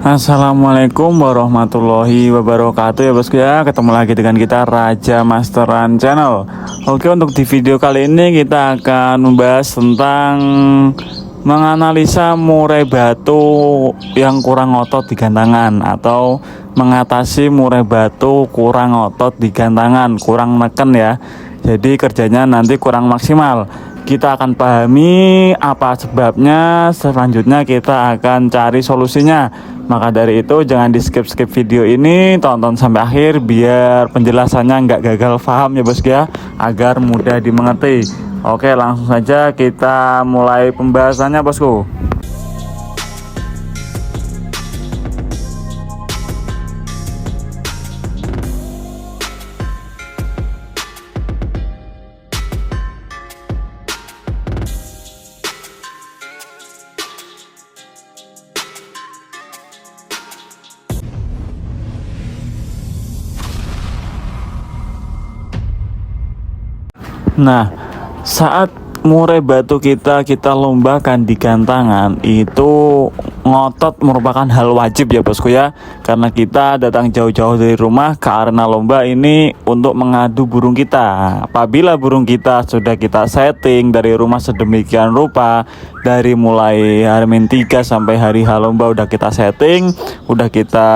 Assalamualaikum warahmatullahi wabarakatuh ya bosku ya. Ketemu lagi dengan kita Raja Masteran Channel. Oke, untuk di video kali ini kita akan membahas tentang menganalisa murai batu yang kurang otot di gantangan, atau mengatasi murai batu kurang otot di gantangan, kurang neken ya. Jadi kerjanya nanti kurang maksimal. Kita akan pahami apa sebabnya, selanjutnya kita akan cari solusinya. Maka dari itu jangan di skip video ini, tonton sampai akhir biar penjelasannya nggak gagal paham ya bosku ya, agar mudah dimengerti. Oke, langsung saja kita mulai pembahasannya bosku. Nah, saat murai batu kita lombakan di gantangan, itu ngotot merupakan hal wajib ya bosku ya, karena kita datang jauh-jauh dari rumah ke arena lomba ini untuk mengadu burung kita. Apabila burung kita sudah kita setting dari rumah sedemikian rupa, dari mulai H-3 sampai hari H lomba udah kita setting, udah kita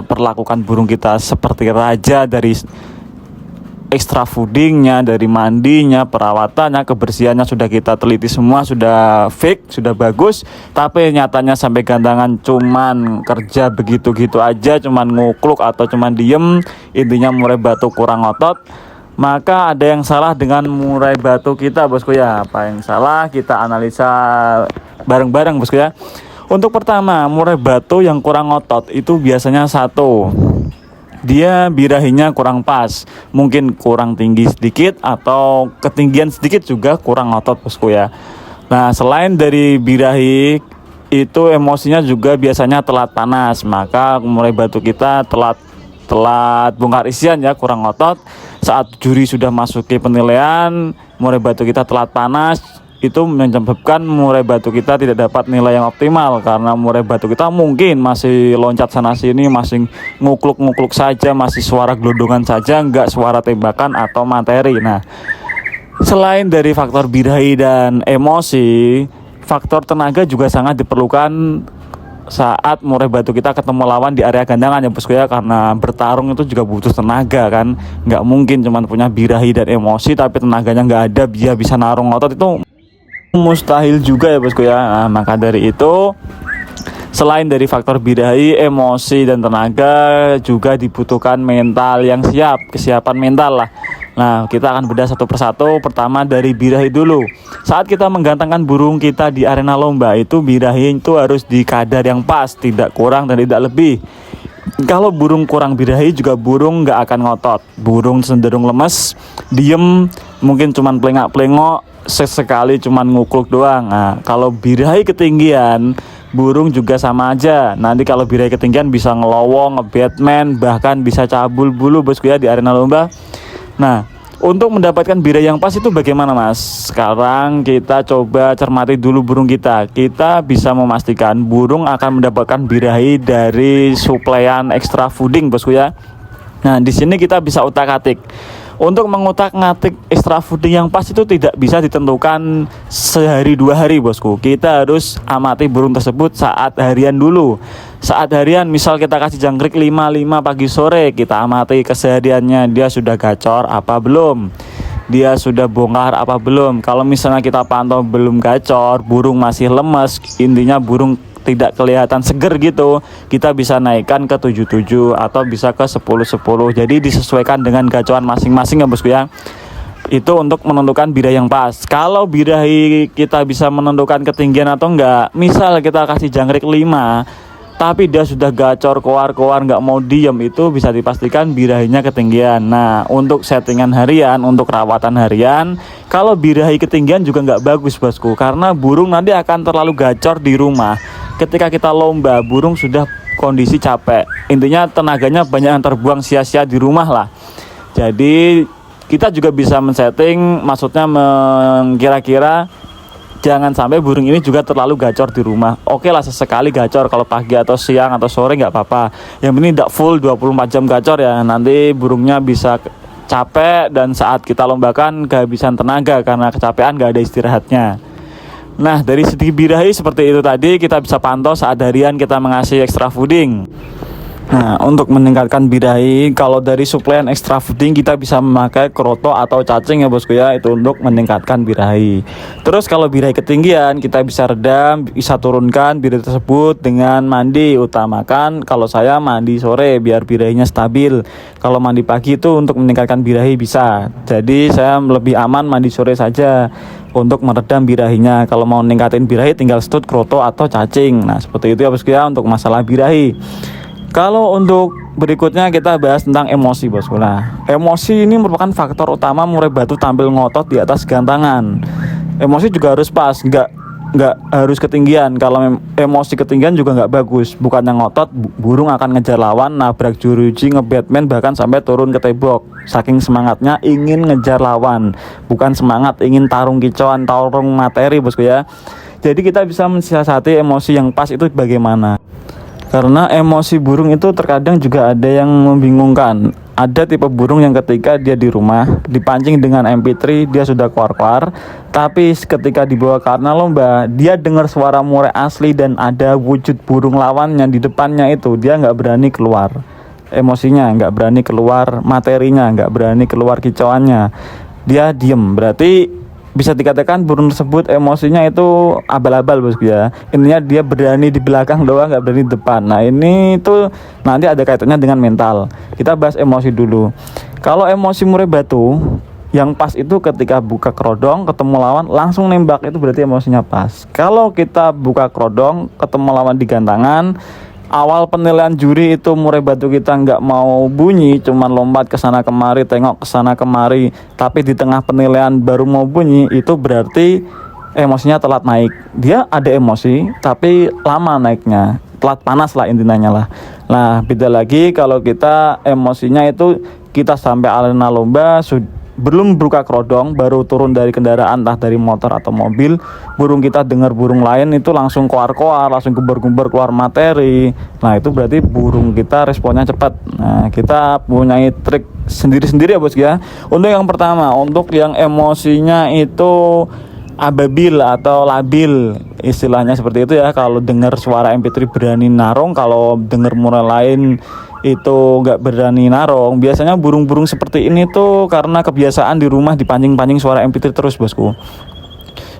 perlakukan burung kita seperti raja, dari extra foodingnya, dari mandinya, perawatannya, kebersihannya sudah kita teliti semua, sudah fix, sudah bagus. Tapi nyatanya sampai gantangan cuman kerja begitu-gitu aja, cuman ngukluk atau cuman diem, intinya murai batu kurang otot. Maka ada yang salah dengan murai batu kita bosku ya. Apa yang salah, kita analisa bareng-bareng bosku ya. Untuk pertama, murai batu yang kurang otot itu biasanya satu, dia birahinya kurang pas, mungkin kurang tinggi sedikit atau ketinggian sedikit juga kurang otot bosku ya. Nah, selain dari birahi itu, emosinya juga biasanya telat panas, maka murai batu kita telat bongkar isian ya, kurang otot. Saat juri sudah masuki penilaian, murai batu kita telat panas, itu menyebabkan murai batu kita tidak dapat nilai yang optimal, karena murai batu kita mungkin masih loncat sana sini, masih ngukluk-ngukluk saja, masih suara gelondongan saja, enggak suara tembakan atau materi. Nah, selain dari faktor birahi dan emosi, faktor tenaga juga sangat diperlukan saat murai batu kita ketemu lawan di area gandangan ya bosku ya, karena bertarung itu juga butuh tenaga kan. Nggak mungkin cuma punya birahi dan emosi tapi tenaganya nggak ada, dia bisa narung otot, itu mustahil juga ya bosku ya. Nah, maka dari itu, selain dari faktor birahi, emosi, dan tenaga, juga dibutuhkan mental yang siap, kesiapan mental lah. Nah, kita akan bedah satu persatu. Pertama dari birahi dulu. Saat kita menggantangkan burung kita di arena lomba, itu birahi itu harus di kadar yang pas, tidak kurang dan tidak lebih. Kalau burung kurang birahi juga burung nggak akan ngotot. Burung cenderung lemes, diem, mungkin cuman pelengak-pelengok, sesekali cuman ngukluk doang. Nah, kalau birahi ketinggian, burung juga sama aja. Nanti kalau birahi ketinggian bisa ngelowong, nge-batman, bahkan bisa cabul bulu bosku ya di arena lomba. Nah, untuk mendapatkan birahi yang pas itu bagaimana mas? Sekarang kita coba cermati dulu burung kita. Kita bisa memastikan burung akan mendapatkan birahi dari suplaian extra fooding bosku ya. Nah, di sini kita bisa utak-atik. Untuk mengutak-ngatik extra fooding yang pas itu tidak bisa ditentukan sehari dua hari bosku. Kita harus amati burung tersebut saat harian dulu. Saat harian, misal kita kasih jangkrik 5 pagi sore, kita amati kesehariannya, dia sudah gacor apa belum, dia sudah bongkar apa belum. Kalau misalnya kita pantau belum gacor, burung masih lemes, intinya burung tidak kelihatan seger gitu, kita bisa naikkan ke 77 atau bisa ke 10-10. Jadi disesuaikan dengan gacoan masing-masing ya bosku ya. Itu untuk menentukan birahi yang pas. Kalau birahi kita bisa menentukan ketinggian atau enggak, misal kita kasih jangkrik 5 tapi dia sudah gacor koar-koar nggak mau diem, itu bisa dipastikan birahinya ketinggian. Nah, untuk settingan harian, untuk rawatan harian, kalau birahi ketinggian juga nggak bagus bosku, karena burung nanti akan terlalu gacor di rumah. Ketika kita lomba, burung sudah kondisi capek, intinya tenaganya banyak yang terbuang sia-sia di rumah lah. Jadi kita juga bisa men-setting, maksudnya kira-kira jangan sampai burung ini juga terlalu gacor di rumah. Oke lah, sesekali gacor kalau pagi atau siang atau sore nggak apa-apa. Yang penting tidak full 24 jam gacor ya. Nanti burungnya bisa capek dan saat kita lombakan kehabisan tenaga karena kecapean, nggak ada istirahatnya. Nah, dari segi birahi seperti itu tadi, kita bisa pantau saat harian kita mengasih extra fooding. Nah, untuk meningkatkan birahi, kalau dari suplemen extra fooding kita bisa memakai kroto atau cacing ya bosku ya, itu untuk meningkatkan birahi. Terus kalau birahi ketinggian, kita bisa redam, bisa turunkan birahi tersebut dengan mandi. Utamakan kalau saya mandi sore biar birahinya stabil. Kalau mandi pagi itu untuk meningkatkan birahi bisa. Jadi saya lebih aman mandi sore saja untuk meredam birahinya. Kalau mau meningkatin birahi tinggal stut, kroto atau cacing. Nah, seperti itu ya bosku ya untuk masalah birahi. Kalau untuk berikutnya kita bahas tentang emosi bosku. Nah, emosi ini merupakan faktor utama murai batu tampil ngotot di atas gantangan. Emosi juga harus pas, nggak harus ketinggian. Kalau emosi ketinggian juga nggak bagus. Bukan yang ngotot, burung akan ngejar lawan, nabrak juruji, nge-Batman, bahkan sampai turun ke tembok. Saking semangatnya ingin ngejar lawan, bukan semangat ingin tarung kicauan, tarung materi bosku ya. Jadi kita bisa mensiasati emosi yang pas itu bagaimana. Karena emosi burung itu terkadang juga ada yang membingungkan. Ada tipe burung yang ketika dia di rumah dipancing dengan MP3 dia sudah keluar-keluar, tapi ketika dibawa ke arena lomba dia dengar suara murai asli dan ada wujud burung lawannya di depannya, itu dia nggak berani keluar emosinya, nggak berani keluar materinya, nggak berani keluar kicauannya, dia diem. Berarti bisa dikatakan burung tersebut emosinya itu abal-abal bosku ya. Intinya dia berani di belakang doang, nggak berani di depan. Nah ini tuh nanti ada kaitannya dengan mental. Kita bahas emosi dulu. Kalau emosi murai batu yang pas itu ketika buka kerodong ketemu lawan langsung nembak, itu berarti emosinya pas. Kalau kita buka kerodong ketemu lawan di gantangan, awal penilaian juri itu murai batu kita nggak mau bunyi, cuman lompat ke sana kemari, tengok ke sana kemari, tapi di tengah penilaian baru mau bunyi, itu berarti emosinya telat naik. Dia ada emosi tapi lama naiknya, telat panas lah intinya lah. Nah beda lagi kalau kita emosinya itu kita sampai arena lomba belum buka kerodong, baru turun dari kendaraan, entah dari motor atau mobil, burung kita dengar burung lain itu langsung koar-koar, langsung gembar-gembar keluar materi. Nah itu berarti burung kita responnya cepat. Nah kita punya trik sendiri-sendiri ya bos ya. Untuk yang pertama, untuk yang emosinya itu ababil atau labil, istilahnya seperti itu ya. Kalau dengar suara MP3 berani narung, kalau dengar murai lain itu nggak berani narong. Biasanya burung-burung seperti ini tuh karena kebiasaan di rumah dipancing-pancing suara MP3 terus bosku.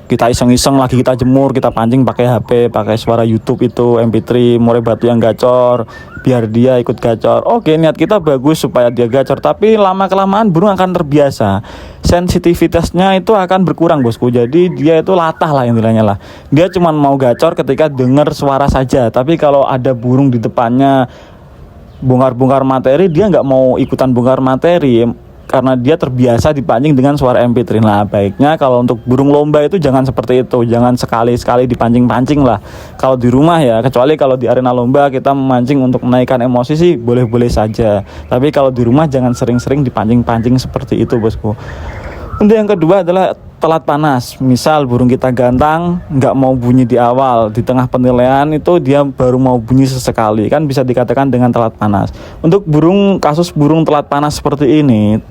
Kita iseng-iseng lagi kita jemur, kita pancing pakai HP, pakai suara YouTube itu MP3 murai batu yang gacor, biar dia ikut gacor. Oke, niat kita bagus supaya dia gacor, tapi lama-kelamaan burung akan terbiasa. Sensitivitasnya itu akan berkurang bosku. Jadi dia itu latah lah intinya lah. Dia cuma mau gacor ketika dengar suara saja. Tapi kalau ada burung di depannya bongkar-bongkar materi, dia nggak mau ikutan bongkar materi karena dia terbiasa dipancing dengan suara MP3. Nah baiknya kalau untuk burung lomba itu jangan seperti itu, jangan sekali-sekali dipancing-pancing lah kalau di rumah ya. Kecuali kalau di arena lomba kita memancing untuk menaikkan emosi sih boleh-boleh saja, tapi kalau di rumah jangan sering-sering dipancing-pancing seperti itu bosku. Untuk yang kedua adalah telat panas. Misal burung kita gantang nggak mau bunyi di awal, di tengah penilaian itu dia baru mau bunyi sesekali, kan bisa dikatakan dengan telat panas. Untuk kasus burung telat panas seperti ini,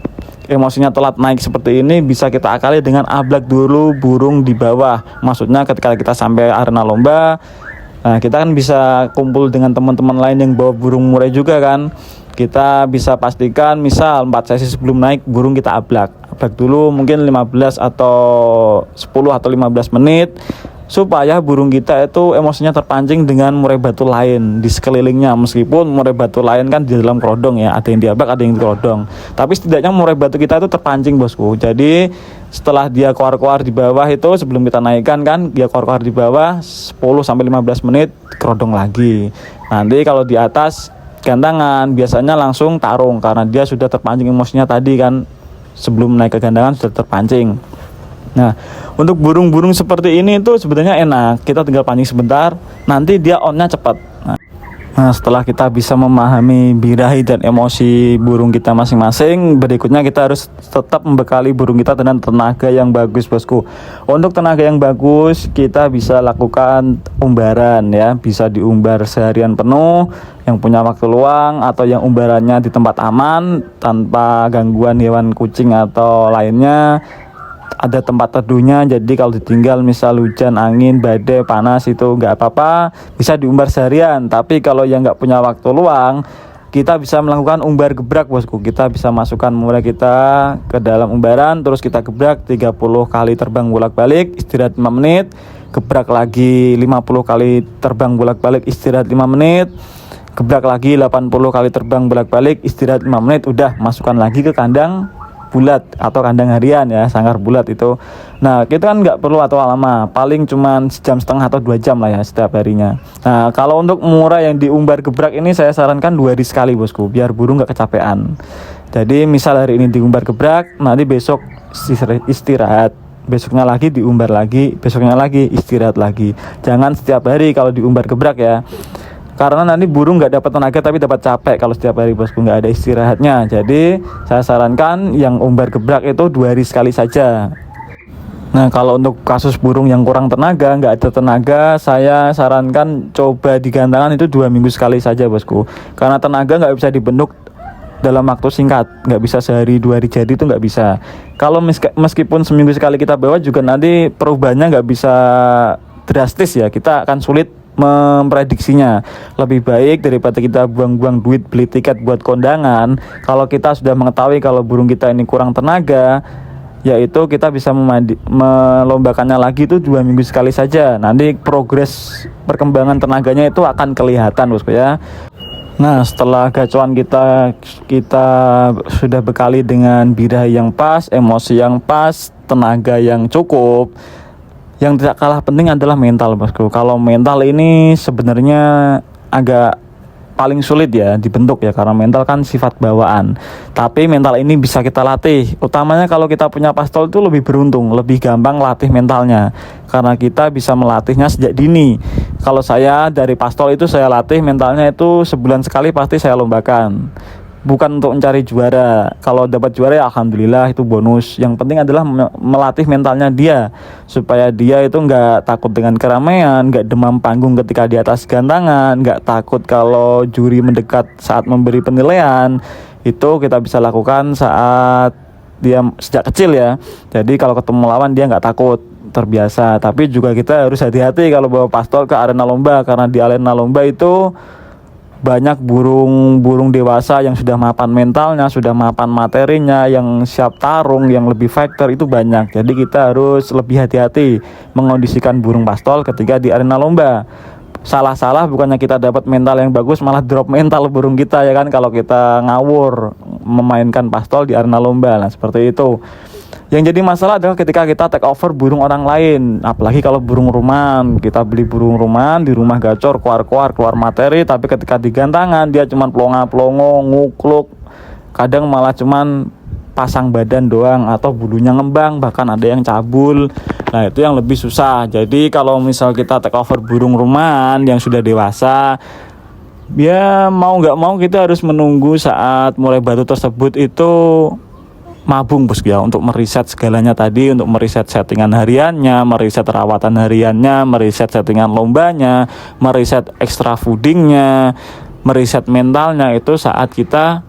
emosinya telat naik seperti ini, bisa kita akali dengan ablak dulu burung di bawah. Maksudnya ketika kita sampai arena lomba, nah kita kan bisa kumpul dengan teman-teman lain yang bawa burung murai juga kan. Kita bisa pastikan misal 4 sesi sebelum naik burung kita ablak dulu mungkin 15 atau 10 atau 15 menit supaya burung kita itu emosinya terpancing dengan murai batu lain di sekelilingnya. Meskipun murai batu lain kan di dalam kerodong ya, ada yang diablak, ada yang di kerodong, tapi setidaknya murai batu kita itu terpancing bosku. Jadi setelah dia keluar-keluar di bawah itu, sebelum kita naikkan kan dia keluar-keluar di bawah 10-15 menit kerodong lagi. Nanti kalau di atas gantangan biasanya langsung tarung karena dia sudah terpancing emosinya tadi kan, sebelum naik ke gantangan sudah terpancing. Nah untuk burung-burung seperti ini tuh sebenarnya enak, kita tinggal pancing sebentar nanti dia onnya cepat. Nah, Nah, setelah kita bisa memahami birahi dan emosi burung kita masing-masing, berikutnya kita harus tetap membekali burung kita dengan tenaga yang bagus, bosku. Untuk tenaga yang bagus, kita bisa lakukan umbaran ya, bisa diumbar seharian penuh, yang punya waktu luang atau yang umbarannya di tempat aman tanpa gangguan hewan kucing atau lainnya. Ada tempat teduhnya, jadi kalau ditinggal misal hujan, angin, badai, panas itu nggak apa-apa, bisa diumbar seharian. Tapi kalau yang nggak punya waktu luang, kita bisa melakukan umbar gebrak, bosku. Kita bisa masukkan murai kita ke dalam umbaran, terus kita gebrak 30 kali terbang bolak-balik, istirahat 5 menit, gebrak lagi 50 kali terbang bolak-balik, istirahat 5 menit, gebrak lagi 80 kali terbang bolak-balik, istirahat 5 menit, udah masukkan lagi ke kandang bulat atau kandang harian ya, sangkar bulat itu. Nah, kita kan nggak perlu atau lama, paling cuman sejam setengah atau 2 jam lah ya setiap harinya. Nah, kalau untuk murai yang diumbar gebrak ini saya sarankan 2 hari sekali, bosku, biar burung nggak kecapean. Jadi misal hari ini diumbar gebrak, nanti besok istirahat, besoknya lagi diumbar lagi, besoknya lagi istirahat lagi. Jangan setiap hari kalau diumbar gebrak ya, karena nanti burung nggak dapat tenaga tapi dapat capek kalau setiap hari, bosku, nggak ada istirahatnya. Jadi saya sarankan yang umbar gebrak itu 2 hari sekali saja. Nah, kalau untuk kasus burung yang kurang tenaga, nggak ada tenaga, saya sarankan coba digantangan itu 2 minggu sekali saja, bosku. Karena tenaga nggak bisa dibentuk dalam waktu singkat, nggak bisa sehari 2 hari jadi, itu nggak bisa. Kalau meskipun seminggu sekali kita bawa juga nanti perubahannya nggak bisa drastis ya, kita akan sulit memprediksinya. Lebih baik daripada kita buang-buang duit beli tiket buat kondangan, kalau kita sudah mengetahui kalau burung kita ini kurang tenaga, yaitu kita bisa melombakannya lagi itu 2 minggu sekali saja. Nanti progres perkembangan tenaganya itu akan kelihatan, bosku ya. Nah, setelah gacuan kita sudah bekali dengan birahi yang pas, emosi yang pas, tenaga yang cukup. Yang tidak kalah penting adalah mental, bosku. Kalau mental ini sebenarnya agak paling sulit ya dibentuk ya, karena mental kan sifat bawaan. Tapi mental ini bisa kita latih. Utamanya kalau kita punya pastol itu lebih beruntung, lebih gampang latih mentalnya, karena kita bisa melatihnya sejak dini. Kalau saya dari pastol itu saya latih mentalnya itu sebulan sekali pasti saya lombakan. Bukan untuk mencari juara. Kalau dapat juara ya alhamdulillah, itu bonus. Yang penting adalah melatih mentalnya dia, supaya dia itu nggak takut dengan keramaian, nggak demam panggung ketika di atas gantangan, nggak takut kalau juri mendekat saat memberi penilaian. Itu kita bisa lakukan saat dia sejak kecil ya. Jadi kalau ketemu lawan dia nggak takut, terbiasa. Tapi juga kita harus hati-hati kalau bawa pastol ke arena lomba, karena di arena lomba itu banyak burung dewasa yang sudah mapan mentalnya, sudah mapan materinya, yang siap tarung, yang lebih fighter, itu banyak. Jadi kita harus lebih hati-hati mengondisikan burung pastol ketika di arena lomba. Salah-salah bukannya kita dapat mental yang bagus, malah drop mental burung kita ya kan, kalau kita ngawur memainkan pastol di arena lomba. Nah, seperti itu. Yang jadi masalah adalah ketika kita take over burung orang lain, apalagi kalau burung ruman. Kita beli burung ruman di rumah gacor, keluar materi, tapi ketika di gantangan dia cuma pelongo, ngukluk, kadang malah cuman pasang badan doang atau bulunya ngembang, bahkan ada yang cabul. Nah, itu yang lebih susah. Jadi kalau misal kita take over burung ruman yang sudah dewasa, ya mau nggak mau kita harus menunggu saat mulai batu tersebut itu mabung, bos ya, untuk meriset segalanya tadi, untuk meriset settingan hariannya, meriset rawatan hariannya, meriset settingan lombanya, meriset extra foodingnya, meriset mentalnya, itu saat kita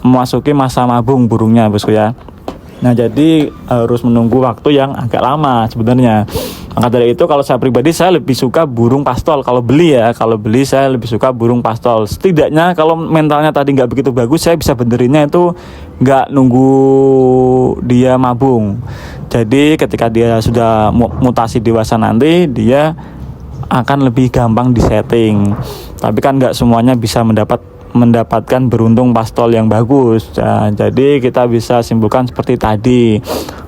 memasuki masa mabung burungnya, bosku ya. Nah, jadi harus menunggu waktu yang agak lama sebenarnya. Maka dari itu kalau saya pribadi, saya lebih suka burung pastol. Kalau beli saya lebih suka burung pastol. Setidaknya kalau mentalnya tadi nggak begitu bagus, saya bisa benerinnya itu nggak nunggu dia mabung. Jadi ketika dia sudah mutasi dewasa nanti, dia akan lebih gampang disetting. Tapi kan nggak semuanya bisa mendapatkan beruntung pastol yang bagus. Nah, jadi kita bisa simpulkan seperti tadi.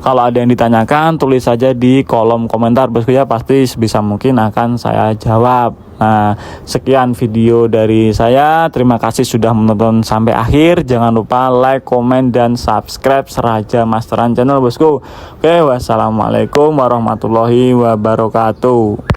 Kalau ada yang ditanyakan, tulis saja di kolom komentar, bosku ya, pasti sebisa mungkin akan saya jawab. Nah, sekian video dari saya. Terima kasih sudah menonton sampai akhir. Jangan lupa like, komen, dan subscribe Seraja Masteran Channel, bosku. Oke, wassalamualaikum warahmatullahi wabarakatuh.